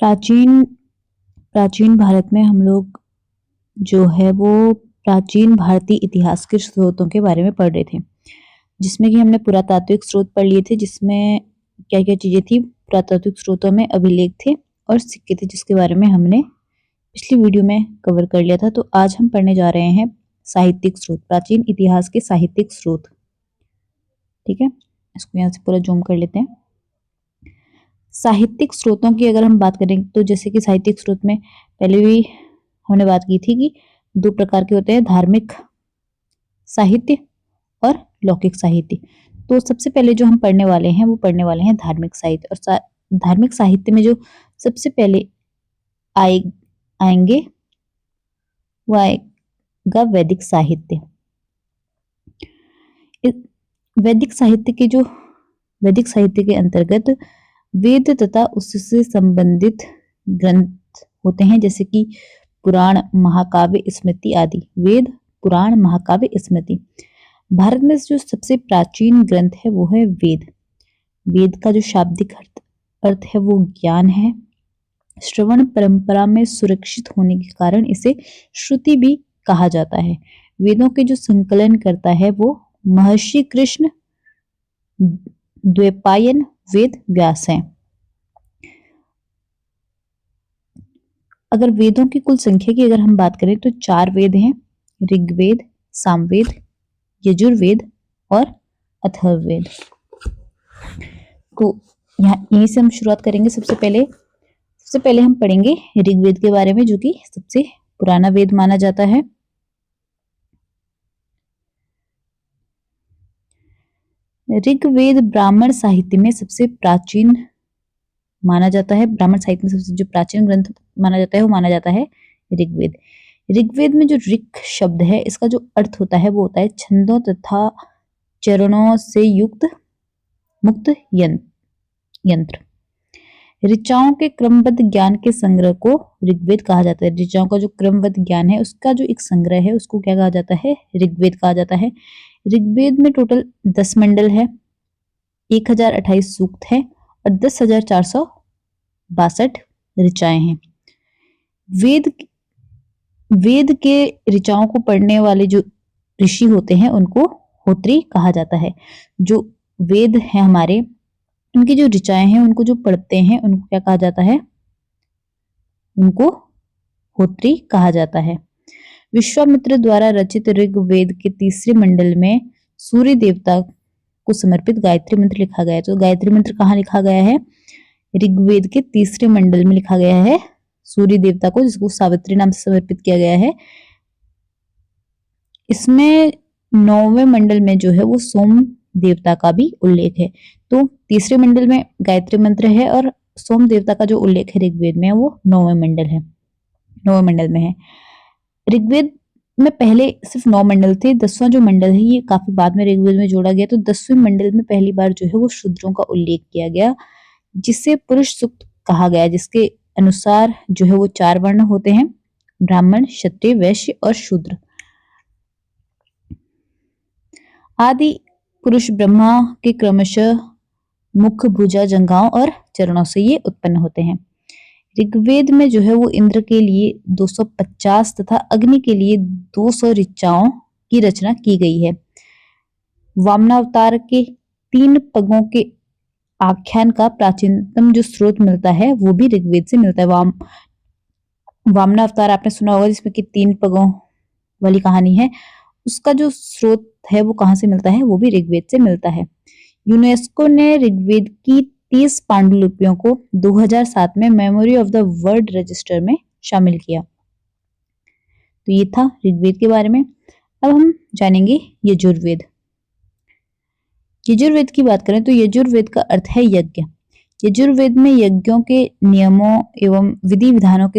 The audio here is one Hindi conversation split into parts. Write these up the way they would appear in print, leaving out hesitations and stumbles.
प्राचीन प्राचीन भारत में हम लोग जो है वो प्राचीन भारतीय इतिहास के स्रोतों के बारे में पढ़ रहे थे, जिसमें कि हमने पुरातात्विक स्रोत पढ़ लिए थे, जिसमें क्या-क्या चीजें थी। पुरातात्विक स्रोतों में अभिलेख थे और सिक्के थे, जिसके बारे में हमने पिछली वीडियो में कवर कर लिया था। तो आज हम पढ़ने जा रहे हैं साहित्यिक स्रोत, प्राचीन इतिहास के साहित्यिक स्रोत। ठीक है, इसको यहाँ से पूरा जूम कर लेते हैं। साहित्यिक स्रोतों की अगर हम बात करें तो जैसे कि साहित्यिक स्रोत में पहले भी हमने बात की थी कि दो प्रकार के होते हैं, धार्मिक साहित्य और लौकिक साहित्य। तो सबसे पहले जो हम पढ़ने वाले हैं वो पढ़ने वाले हैं धार्मिक साहित्य। और धार्मिक साहित्य में जो सबसे पहले आएंगे वो आएगा वैदिक साहित्य। वैदिक साहित्य के अंतर्गत वेद तथा उससे संबंधित ग्रंथ होते हैं, जैसे कि पुराण, महाकाव्य, स्मृति आदि। वेद, पुराण, महाकाव्य, स्मृति। भारत में जो सबसे प्राचीन ग्रंथ है वो है वेद। वेद का जो शाब्दिक अर्थ है वो ज्ञान है। श्रवण परंपरा में सुरक्षित होने के कारण इसे श्रुति भी कहा जाता है। वेदों के जो संकलन करता है वो महर्षि कृष्ण द्वैपायन वेद व्यास हैं। अगर वेदों की कुल संख्या की अगर हम बात करें तो 4 वेद हैं, ऋग्वेद, सामवेद, यजुर्वेद और अथर्ववेद। तो यहाँ यहीं से हम शुरुआत करेंगे। सबसे पहले हम पढ़ेंगे ऋग्वेद के बारे में, जो कि सबसे पुराना वेद माना जाता है। ऋग्वेद ब्राह्मण साहित्य में सबसे प्राचीन माना जाता है। ब्राह्मण साहित्य में सबसे जो प्राचीन ग्रंथ माना जाता है वो माना जाता है ऋग्वेद। ऋग्वेद में जो ऋक शब्द है, इसका जो अर्थ होता है वो होता है छंदों तथा चरणों से युक्त मुक्त यंत्र। ऋचाओं के क्रमबद्ध ज्ञान के संग्रह को ऋग्वेद कहा जाता है। ऋचाओं का जो क्रमबद्ध ज्ञान है उसका जो एक संग्रह है उसको क्या कहा जाता है? ऋग्वेद कहा जाता है। ऋग्वेद में टोटल 10 मंडल है, 1028 सूक्त है और 10,462 ऋचाएं हैं। वेद के ऋचाओं को पढ़ने वाले जो ऋषि होते हैं उनको होत्री कहा जाता है। जो वेद हैं हमारे, उनकी जो ऋचाएं हैं उनको जो पढ़ते हैं उनको क्या कहा जाता है? उनको होत्री कहा जाता है। विश्वामित्र द्वारा रचित ऋग्वेद के तीसरे मंडल में सूर्य देवता को समर्पित गायत्री मंत्र लिखा गया है। तो गायत्री मंत्र कहाँ लिखा गया है? ऋग्वेद के तीसरे मंडल में लिखा गया है सूर्य देवता को, जिसको सावित्री नाम से समर्पित किया गया है। इसमें 9वें मंडल में जो है वो सोम देवता का भी उल्लेख है। तो तीसरे मंडल में गायत्री मंत्र है और सोम देवता का जो उल्लेख है ऋग्वेद में वो 9वें मंडल में है। ऋग्वेद में पहले सिर्फ 9 मंडल थे। 10वां जो मंडल है ये काफी बाद में ऋग्वेद में जोड़ा गया। तो 10वें मंडल में पहली बार जो है वो शूद्रों का उल्लेख किया गया, जिसे पुरुष सूक्त कहा गया, जिसके अनुसार जो है वो 4 वर्ण होते हैं, ब्राह्मण, क्षत्रिय, वैश्य और शूद्र। आदि पुरुष ब्रह्मा के क्रमशः मुख, भुजा, जंघाओं और चरणों से ये उत्पन्न होते हैं। ऋग्वेद में जो है वो इंद्र के लिए 250 तथा अग्नि के लिए 200 ऋचाओं की रचना की गई है। वामनावतार के 3 पगों के आख्यान का प्राचीनतम जो स्रोत मिलता है वो भी ऋग्वेद से मिलता है। वामनावतार आपने सुना होगा, जिसमें कि 3 पगों वाली कहानी है। उसका जो स्रोत है वो कहाँ से मिलता है? वो भी ऋग्वेद से मिलता है। यूनेस्को ने ऋग्वेद की 30 पांडुलिपियों को 2007 में memory of the world register में शामिल किया। तो ये था ऋग्वेद के बारे में। अब हम जानेंगे यजुर्वेद। यजुर्वेद की बात करें तो यजुर्वेद का अर्थ है यज्ञ। यजुर्वेद में यज्ञों के नियमों एवं विधि विधानों के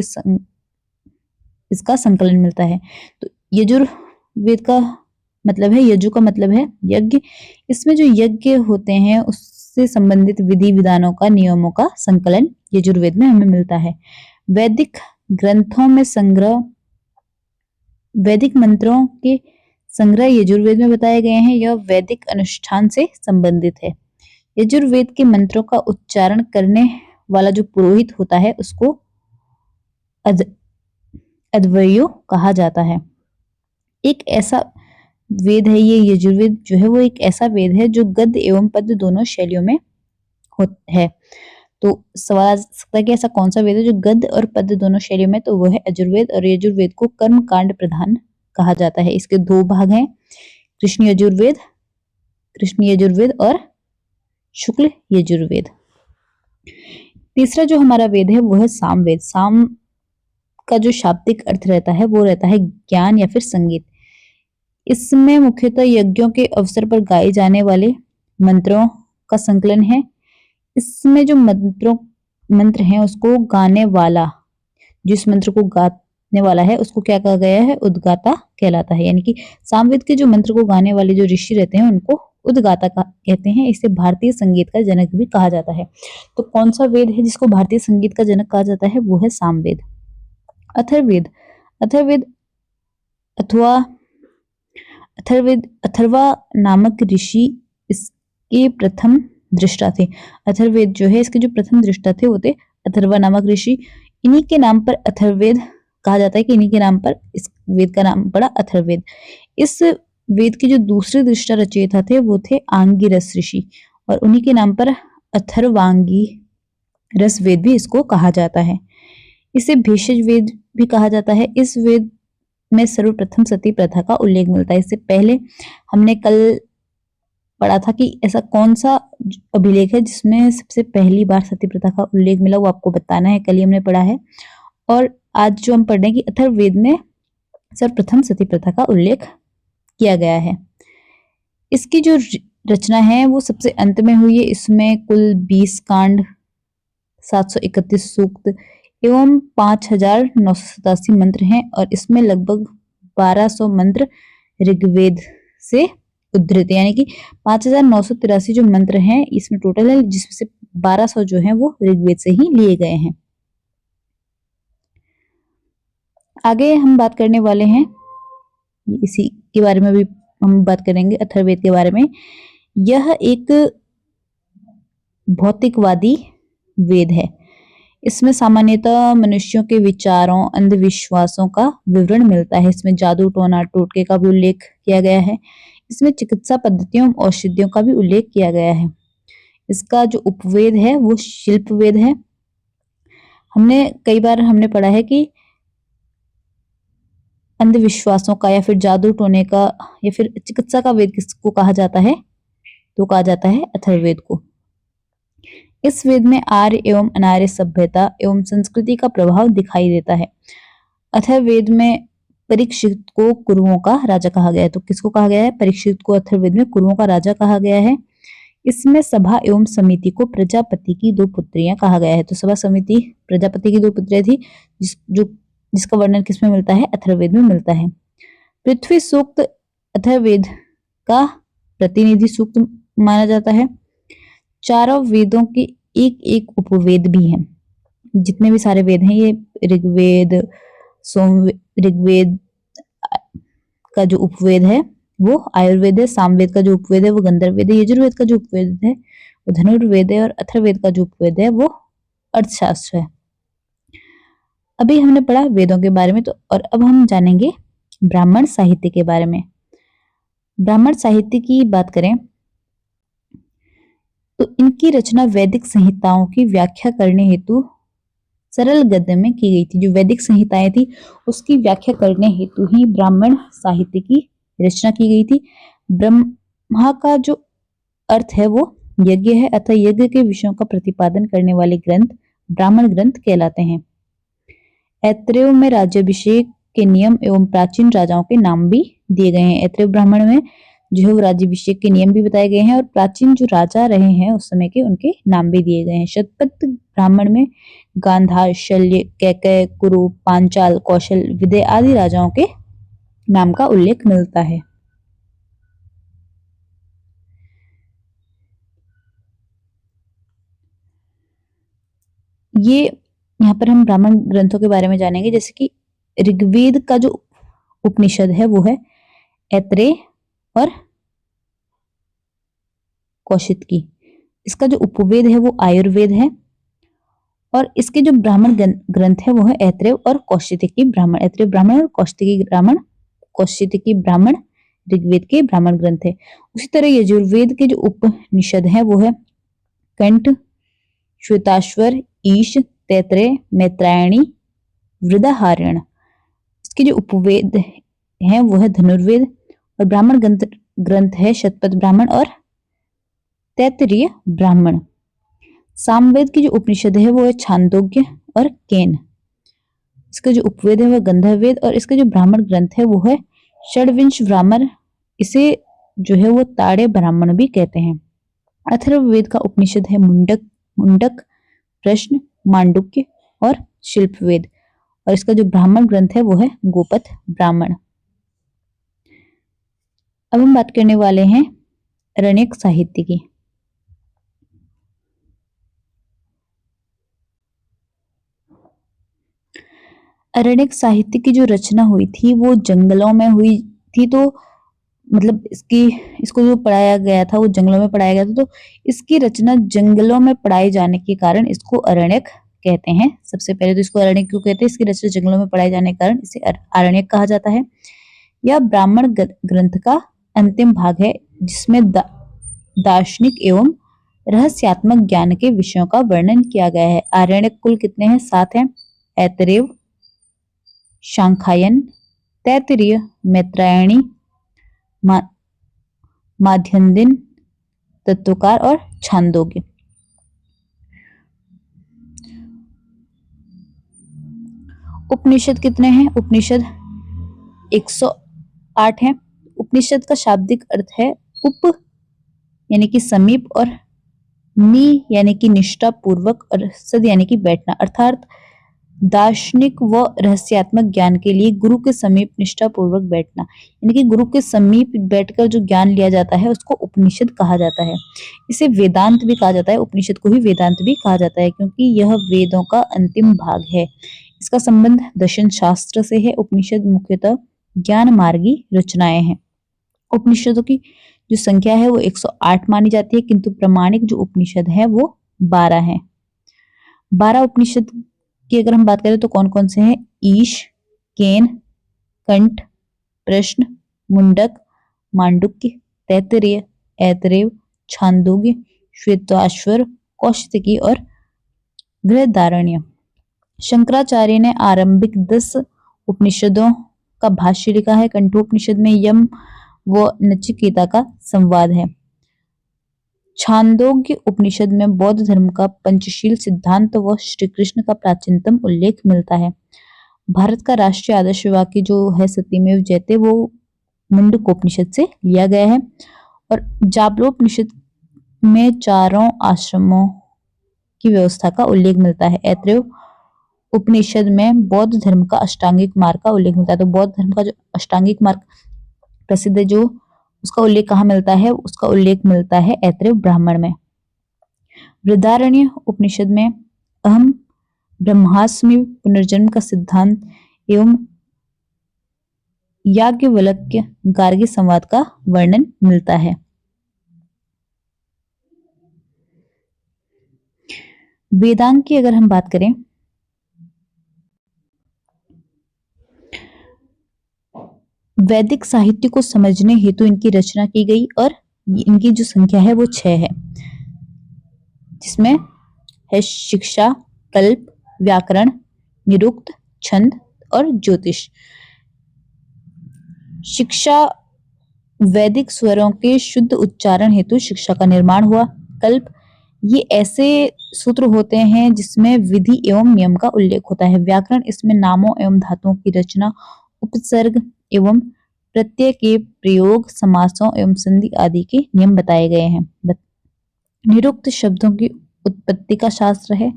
इसका संकलन मिलता है। तो यजुर्वेद का मतलब है, यजु का मतलब है यज्ञ। इसमें जो यज्ञ होते हैं उससे संबंधित विधि विधानों का, नियमों का संकलन यजुर्वेद में हमें मिलता है। वैदिक ग्रंथों में वैदिक मंत्रों के संग्रह यजुर्वेद में बताए गए हैं। यह वैदिक अनुष्ठान से संबंधित है। यजुर्वेद के मंत्रों का उच्चारण करने वाला जो पुरोहित होता है उसको अध्वर्यो कहा जाता है। एक ऐसा वेद है ये यजुर्वेद जो है वो एक ऐसा वेद है जो गद्य एवं पद्य दोनों शैलियों में है। तो सवाल आ सकता है कि ऐसा कौन सा वेद है जो गद्य और पद्य दोनों शैलियों में, तो वो है यजुर्वेद। और यजुर्वेद को कर्म कांड प्रधान कहा जाता है। इसके दो भाग हैं, कृष्ण यजुर्वेद और शुक्ल यजुर्वेद। तीसरा जो हमारा वेद है वो है सामवेद। साम का जो शाब्दिक अर्थ रहता है वो रहता है ज्ञान या फिर संगीत। इसमें मुख्यतः यज्ञों के अवसर पर गाए जाने वाले मंत्रों का संकलन है। इसमें जो मंत्र हैं उसको गाने वाला, जिस मंत्र को गाने वाला है उसको क्या कहा गया है, उद्गाता कहलाता है। यानी कि सामवेद के जो मंत्र को गाने वाले जो ऋषि रहते हैं उनको उद्गाता कहते हैं। इसे भारतीय संगीत का जनक भी कहा जाता है। तो कौन सा वेद है जिसको भारतीय संगीत का जनक कहा जाता है, वो है सामवेद। अथर्ववेद अथर्वा नामक ऋषि इसके प्रथम दृष्टा थे। अथर्ववेद जो है इसके जो प्रथम दृष्टा थे वो थे अथर्वा नामक ऋषि। इन्हीं के नाम पर अथर्ववेद कहा जाता है कि इन्हीं के नाम पर इस वेद का नाम पड़ा अथर्ववेद। इस वेद के जो दूसरे दृष्टा रचयिता थे वो थे आंगिरस ऋषि, और उन्हीं के नाम पर अथर्वांगी रस वेद भी इसको कहा जाता है। इसे भेषज वेद भी कहा जाता है। इस वेद में सर्वप्रथम सती प्रथा का उल्लेख मिलता है। इससे पहले हमने कल पढ़ा था कि ऐसा कौन सा अभिलेख है जिसमें सबसे पहली बार सती प्रथा का उल्लेख मिला, वो आपको बताना है। कल ही हमने पढ़ा है। और आज जो हम पढ़ रहे हैं कि अथर्ववेद में सर्वप्रथम सती प्रथा का उल्लेख किया गया है। इसकी जो रचना है वो सबसे अंत में हुई है। इसमें कुल 20 कांड, 731 सूक्त एवं 5987 मंत्र हैं, और इसमें लगभग 1200 मंत्र ऋग्वेद से उद्धृत है। यानी कि 5983 जो मंत्र हैं इसमें टोटल है, जिसमें से 1200 जो हैं वो ऋग्वेद से ही लिए गए हैं। आगे हम बात करने वाले हैं, इसी के बारे में भी हम बात करेंगे, अथर्ववेद के बारे में। यह एक भौतिकवादी वेद है। इसमें सामान्यतः मनुष्यों के विचारों, अंधविश्वासों का विवरण मिलता है। इसमें जादू टोना टोटके का भी उल्लेख किया गया है। इसमें चिकित्सा पद्धतियों, औषधियों का भी उल्लेख किया गया है। इसका जो उपवेद है वो शिल्प वेद है। कई बार हमने पढ़ा है कि अंधविश्वासों का या फिर जादू टोने का या फिर चिकित्सा का वेद किसको कहा जाता है, तो कहा जाता है अथर्ववेद को। इस वेद में आर्य एवं अनार्य सभ्यता एवं संस्कृति का प्रभाव दिखाई देता है। अथर्ववेद में परीक्षित को कुरुओं का राजा कहा गया है। तो किसको कहा गया है, परीक्षित को अथर्ववेद में कुरुओं का राजा कहा गया है। इसमें सभा एवं समिति को प्रजापति की 2 पुत्रियां कहा गया है। तो सभा समिति प्रजापति की 2 पुत्रियां थी, जिसका वर्णन किसमें मिलता है, अथर्ववेद में मिलता है। पृथ्वी सूक्त अथर्ववेद का प्रतिनिधि सूक्त माना जाता है। चारों वेदों के एक एक उपवेद भी हैं। जितने भी सारे वेद हैं ये ऋग्वेद का जो उपवेद है वो आयुर्वेद है, सामवेद का जो उपवेद है वो गंधर्ववेद है, यजुर्वेद का जो उपवेद है वो धनुर्वेद है, और अथर्ववेद का जो उपवेद है वो अर्थशास्त्र है। अभी हमने पढ़ा वेदों के बारे में, तो और अब हम जानेंगे ब्राह्मण साहित्य के बारे में। ब्राह्मण साहित्य की बात करें तो इनकी रचना वैदिक संहिताओं की व्याख्या करने हेतु सरल गद्य में की गई थी। जो वैदिक संहिताएं थी उसकी व्याख्या करने हेतु ही ब्राह्मण साहित्य की रचना की गई थी। ब्रह्मा का जो अर्थ है वो यज्ञ है, अतः यज्ञ के विषयों का प्रतिपादन करने वाले ग्रंथ ब्राह्मण ग्रंथ कहलाते हैं। ऐत्रेय में राज्याभिषेक के नियम एवं प्राचीन राजाओं के नाम भी दिए गए हैं। ऐत्रेय ब्राह्मण में जो है वो राज्याभिषेक के नियम भी बताए गए हैं, और प्राचीन जो राजा रहे हैं उस समय के उनके नाम भी दिए गए हैं। शतपथ ब्राह्मण में गांधार, शल्य, कैकय, कुरु, पांचाल, कौशल, विदय आदि राजाओं के नाम का उल्लेख मिलता है। ये यहाँ पर हम ब्राह्मण ग्रंथों के बारे में जानेंगे, जैसे कि ऋग्वेद का जो उपनिषद है वो है ऐत्रेय और कौशिक की। इसका जो उपवेद है वो आयुर्वेद है, और इसके जो ब्राह्मण ग्रंथ है वो है ऐतरेय और कौशिकी ब्राह्मण, ऐतरेय ब्राह्मण और कौशिकी ब्राह्मण ऋग्वेद के ब्राह्मण ग्रंथ है। उसी तरह यजुर्वेद के जो उपनिषद है वो है कंठ, श्वेताश्वर, ईश, तैत्रेय, मैत्रायणी, वृदाहारण। इसके जो उपवेद हैं वो है धनुर्वेद, और ब्राह्मण ग्रंथ है शतपथ ब्राह्मण और तैत्तिरीय ब्राह्मण। सामवेद की जो उपनिषद है वो है छांदोग्य और केन। इसका जो उपवेद है वह गंधर्ववेद, और इसका जो ब्राह्मण ग्रंथ है वो है षड्विंश ब्राह्मण। इसे जो है वो ताड़े ब्राह्मण भी कहते हैं। अथर्ववेद का उपनिषद है मुंडक, प्रश्न, मांडुक्य और शिल्पवेद, और इसका जो ब्राह्मण ग्रंथ है वो है गोपथ ब्राह्मण। अब हम बात करने वाले हैं अरण्यक साहित्य की। अरण्यक साहित्य की जो रचना हुई थी वो जंगलों में हुई थी, तो मतलब इसको जो पढ़ाया गया था वो जंगलों में पढ़ाया गया था, तो इसकी रचना जंगलों में पढ़ाए जाने के कारण इसको अरण्यक कहते हैं। सबसे पहले तो इसको अरण्यक क्यों कहते हैं? इसकी रचना जंगलों में पढ़ाए जाने के कारण इसे अरण्यक कहा जाता है। यह ब्राह्मण ग्रंथ का अंतिम भाग है जिसमें दार्शनिक एवं रहस्यात्मक ज्ञान के विषयों का वर्णन किया गया है। आरण्यक कुल कितने हैं? 7 हैं। ऐतरेय, शांखायन, तैत्तिरीय, मैत्रायणी, माध्यन्दिन, तत्वकार और छांदोग्य। उपनिषद कितने हैं? उपनिषद 108 हैं। उपनिषद का शाब्दिक अर्थ है उप यानी कि समीप, और नि यानी कि निष्ठा पूर्वक, और सद यानी कि बैठना, अर्थात दार्शनिक व रहस्यात्मक ज्ञान के लिए गुरु के समीप निष्ठा पूर्वक बैठना, यानी कि गुरु के समीप बैठकर जो ज्ञान लिया जाता है उसको उपनिषद कहा जाता है। इसे वेदांत भी कहा जाता है, उपनिषद को ही वेदांत भी कहा जाता है क्योंकि यह वेदों का अंतिम भाग है। इसका संबंध दर्शन शास्त्र से है। उपनिषद मुख्यतः ज्ञान मार्गी रचनाएं हैं। उपनिषदों की जो संख्या है वो 108 मानी जाती है, किंतु प्रमाणिक जो उपनिषद है वो 12 है। 12 उपनिषद की अगर हम बात करें तो कौन कौन से हैं? ईश, केन, कंठ, प्रश्न, मुंडक, मांडुक्य, तैत्तिरीय, ऐतरेय, छांदोग्य, श्वेताश्वर, कौशिकी और बृहदारण्य। शंकराचार्य ने आरंभिक 10 उपनिषदों का भाष्य लिखा है। कंठोपनिषद में यम व नचिकेता का संवाद है। छांदोग्य उपनिषद में बौद्ध धर्म का पंचशील सिद्धांत व श्री कृष्ण का प्राचीनतम उल्लेख मिलता है। भारत का राष्ट्रीय आदर्श वाक्य जो है सत्यमेव जयते वो मुंडकोपनिषद से लिया गया है। और जाबलोपनिषद में चारों आश्रमों की व्यवस्था का उल्लेख मिलता है। ऐतरेय उपनिषद में बौद्ध धर्म का अष्टांगिक मार्ग का उल्लेख मिलता है। तो बौद्ध धर्म का जो अष्टांगिक मार्ग प्रसिद्ध है, जो उसका उल्लेख कहाँ मिलता है? उसका उल्लेख मिलता है ऐतरेय ब्राह्मण में। बृहदारण्य उपनिषद में अहम ब्रह्मास्मि पुनर्जन्म का सिद्धांत एवं याज्ञवल्क्य गार्गी संवाद का वर्णन मिलता है। वेदांग की अगर हम बात करें वैदिक साहित्य को समझने हेतु इनकी रचना की गई, और इनकी जो संख्या है वो 6 है, जिसमें है शिक्षा, कल्प, व्याकरण, निरुक्त, छंद और ज्योतिष। शिक्षा वैदिक स्वरों के शुद्ध उच्चारण हेतु शिक्षा का निर्माण हुआ। कल्प ये ऐसे सूत्र होते हैं जिसमें विधि एवं नियम का उल्लेख होता है। व्याकरण इसमें नामों एवं धातुओं की रचना, उपसर्ग एवं प्रत्यय के प्रयोग, समासों एवं संधि आदि के नियम बताए गए हैं। निरुक्त शब्दों की उत्पत्ति का शास्त्र है।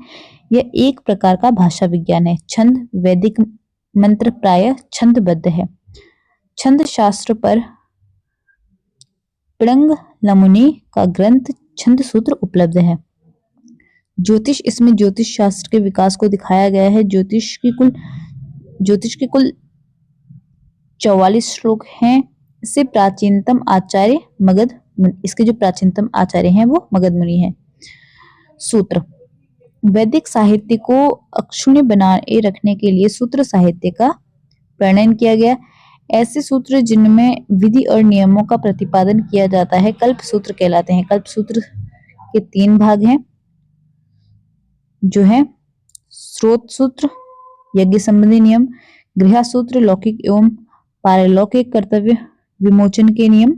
यह एक प्रकार का भाषा विज्ञान है। छंद वैदिक मंत्र प्रायः छंदबद्ध है। छंद शास्त्र पर पिंगल लमुनि का ग्रंथ छंद सूत्र उपलब्ध है। ज्योतिष इसमें ज्योतिष शास्त्र के विकास को दिखाया गया है। ज्योतिष के कुल 44 श्लोक हैं। इसके जो प्राचीनतम आचार्य हैं वो मगध मुनि हैं। सूत्र वैदिक साहित्य को अक्षुण्ण बनाए रखने के लिए सूत्र साहित्य का प्रणयन किया गया। ऐसे सूत्र जिनमें विधि और नियमों का प्रतिपादन किया जाता है कल्प सूत्र कहलाते हैं। कल्प सूत्र के 3 भाग हैं, जो है स्रोत सूत्र, यज्ञ संबंधी नियम, गृह सूत्र, लौकिक एवं पारलौकिक कर्तव्य विमोचन के नियम,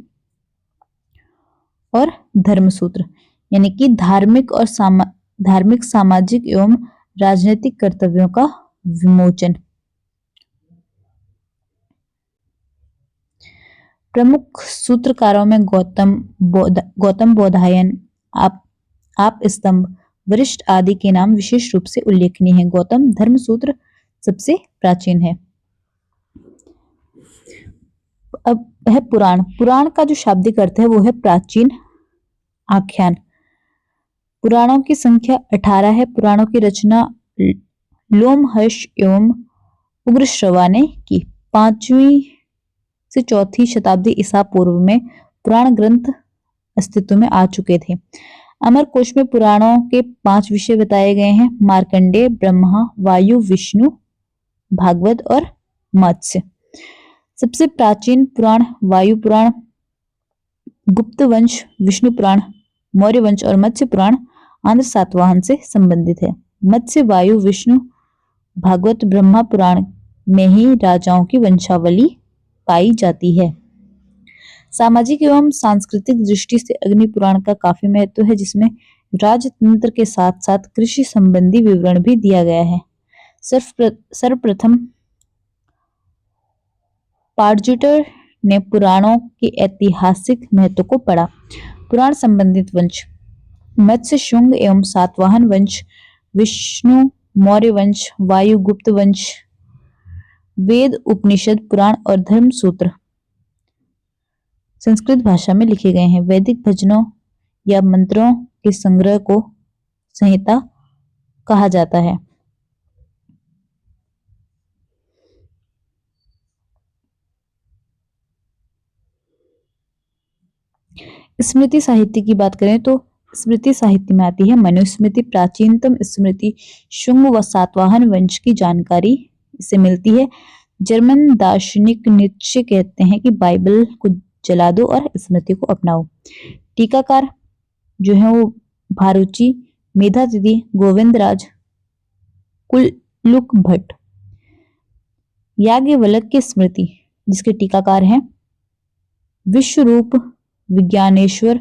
और धर्म सूत्र यानी कि धार्मिक, सामाजिक एवं राजनीतिक कर्तव्यों का विमोचन। प्रमुख सूत्रकारों में गौतम बोधायन, आप स्तंभ, वशिष्ठ आदि के नाम विशेष रूप से उल्लेखनीय हैं। गौतम धर्म सूत्र सबसे प्राचीन है। अब है पुराण। पुराण का जो शाब्दिक अर्थ है वो है प्राचीन आख्यान। पुराणों की संख्या 18 है। पुराणों की रचना लोमहर्ष एवं उग्रश्रवा ने की। 5वीं से 4वीं शताब्दी ईसा पूर्व में पुराण ग्रंथ अस्तित्व में आ चुके थे। अमरकोश में पुराणों के 5 विषय बताए गए हैं: मार्कंडेय, ब्रह्मा, वायु, विष्णु, भागवत और मत्स्य। सबसे प्राचीन पुराण वायु पुराण, गुप्त वंश, विष्णु पुराण, मौर्य वंश और मत्स्य पुराण आंध्र सातवाहन से संबंधित है। मत्स्य, वायु, विष्णु, भागवत, ब्रह्मा पुराण में ही राजाओं की वंशावली पाई जाती है। सामाजिक एवं सांस्कृतिक दृष्टि से अग्नि पुराण का काफी महत्व है, जिसमें राजतंत्र के साथ साथ कृषि संबंधी विवरण भी दिया गया है। सर्वप्रथम पार्जुटर ने पुराणों के ऐतिहासिक महत्व को पढ़ा। पुराण संबंधित वंश: मत्स्य, शुंग एवं सातवाहन वंश, विष्णु, मौर्य वंश, वायु, गुप्त वंश, वेद, उपनिषद, पुराण और धर्म सूत्र संस्कृत भाषा में लिखे गए हैं। वैदिक भजनों या मंत्रों के संग्रह को संहिता कहा जाता है। स्मृति साहित्य की बात करें तो स्मृति साहित्य में आती है मनुस्मृति। प्राचीनतम स्मृति शुंग व सातवाहन वंश की जानकारी इससे मिलती है। जर्मन दार्शनिक नीत्शे कहते हैं कि बाइबल को जला दो और स्मृति को अपनाओ। टीकाकार जो है वो भारुची, मेधातिथि, गोविंदराज, कुल्लुक भट्ट। याज्ञवल्क्य की स्मृति जिसके टीकाकार हैं विश्वरूप, विज्ञानेश्वर,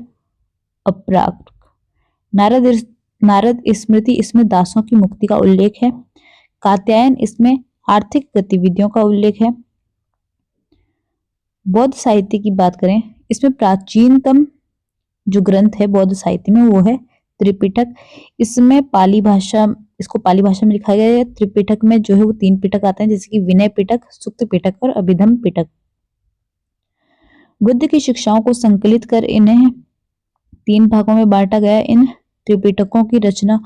अपराग। नारद स्मृति, इसमें दासों की मुक्ति का उल्लेख है। कात्यायन, इसमें आर्थिक गतिविधियों का उल्लेख है। बौद्ध साहित्य की बात करें, इसमें प्राचीनतम जो ग्रंथ है बौद्ध साहित्य में वो है त्रिपिटक। इसमें इसको पाली भाषा में लिखा गया है। त्रिपिटक में जो है वो 3 पिटक आते हैं, जैसे कि विनय पिटक, सुक्त पिटक और अभिधम पिटक। बुद्ध की शिक्षाओं को संकलित कर इन्हें 3 भागों में बांटा गया। इन त्रिपिटकों की रचना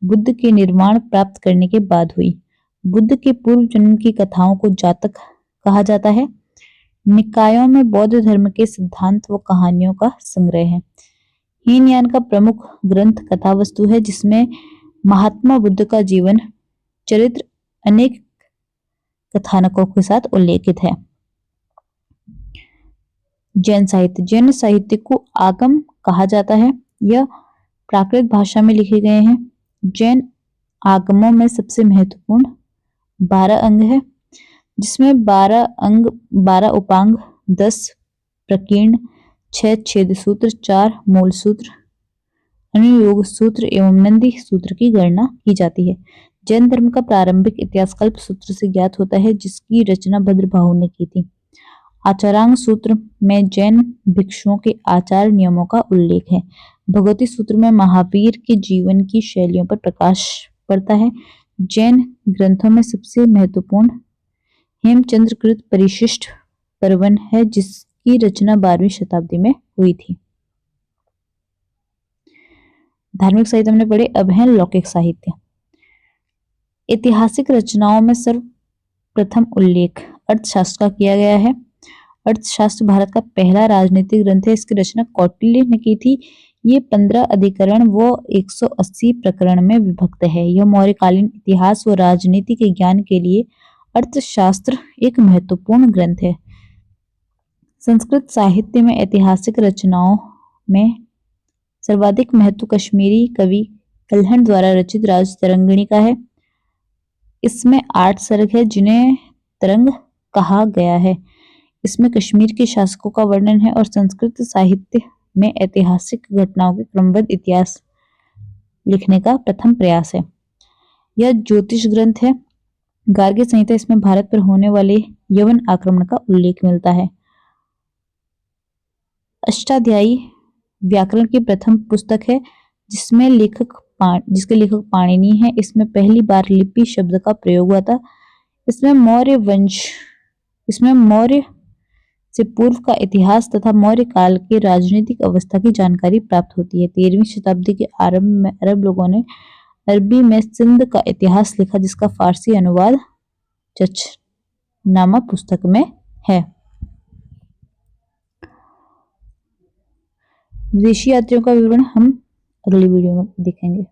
बुद्ध के निर्वाण प्राप्त करने के बाद हुई। बुद्ध के पूर्व जन्म की कथाओं को जातक कहा जाता है। निकायों में बौद्ध धर्म के सिद्धांत व कहानियों का संग्रह है। हीनयान का प्रमुख ग्रंथ कथा वस्तु है, जिसमें महात्मा बुद्ध का जीवन चरित्र अनेक कथानकों के साथ उल्लेखित है। जैन साहित्य को आगम कहा जाता है। यह प्राकृत भाषा में लिखे गए हैं। जैन आगमों में सबसे महत्वपूर्ण 12 अंग है, जिसमें 12 अंग, 12 उपांग, 10 प्रकीर्ण, 6 छेद सूत्र, 4 मूल सूत्र, अनुयोग सूत्र एवं नंदी सूत्र की गणना की जाती है। जैन धर्म का प्रारंभिक इतिहास कल्प सूत्र से ज्ञात होता है, जिसकी रचना भद्रबाहु ने की थी। आचारांग सूत्र में जैन भिक्षुओं के आचार नियमों का उल्लेख है। भगवती सूत्र में महावीर के जीवन की शैलियों पर प्रकाश पड़ता है। जैन ग्रंथों में सबसे महत्वपूर्ण हेमचंद्रकृत परिशिष्ट पर्वन है, जिसकी रचना 12वीं शताब्दी में हुई थी। धार्मिक साहित्य हमने पढ़े, अब है लौकिक साहित्य। ऐतिहासिक रचनाओं में सर्वप्रथम उल्लेख अर्थशास्त्र का किया गया है। अर्थशास्त्र भारत का पहला राजनीतिक ग्रंथ है। इसकी रचना कौटिल्य ने की थी। ये 15 अधिकरण व 180 प्रकरण में विभक्त है। यह मौर्यकालीन इतिहास व राजनीति के ज्ञान के लिए अर्थशास्त्र एक महत्वपूर्ण ग्रंथ है। संस्कृत साहित्य में ऐतिहासिक रचनाओं में सर्वाधिक महत्व कश्मीरी कवि कल्हण द्वारा रचित राजतरंगिणी का है। इसमें 8 सर्ग है जिन्हें तरंग कहा गया है। इसमें कश्मीर के शासकों का वर्णन है और संस्कृत साहित्य में ऐतिहासिक घटनाओं के क्रमबद्ध इतिहास लिखने का प्रथम प्रयास है। यह ज्योतिष ग्रंथ है। गार्ग्य संहिता इसमें भारत पर होने वाले यवन आक्रमण का उल्लेख मिलता है। अष्टाध्यायी व्याकरण की प्रथम पुस्तक है जिसके लेखक पाणिनि है। इसमें पहली बार लिपि शब्द का प्रयोग हुआ था। इसमें मौर्य से पूर्व का इतिहास तथा मौर्य काल के राजनीतिक अवस्था की जानकारी प्राप्त होती है। 13वीं शताब्दी के आरंभ में अरब लोगों ने अरबी में सिंध का इतिहास लिखा जिसका फारसी अनुवाद चचनामा पुस्तक में है। विदेशी यात्रियों का विवरण हम अगली वीडियो में देखेंगे।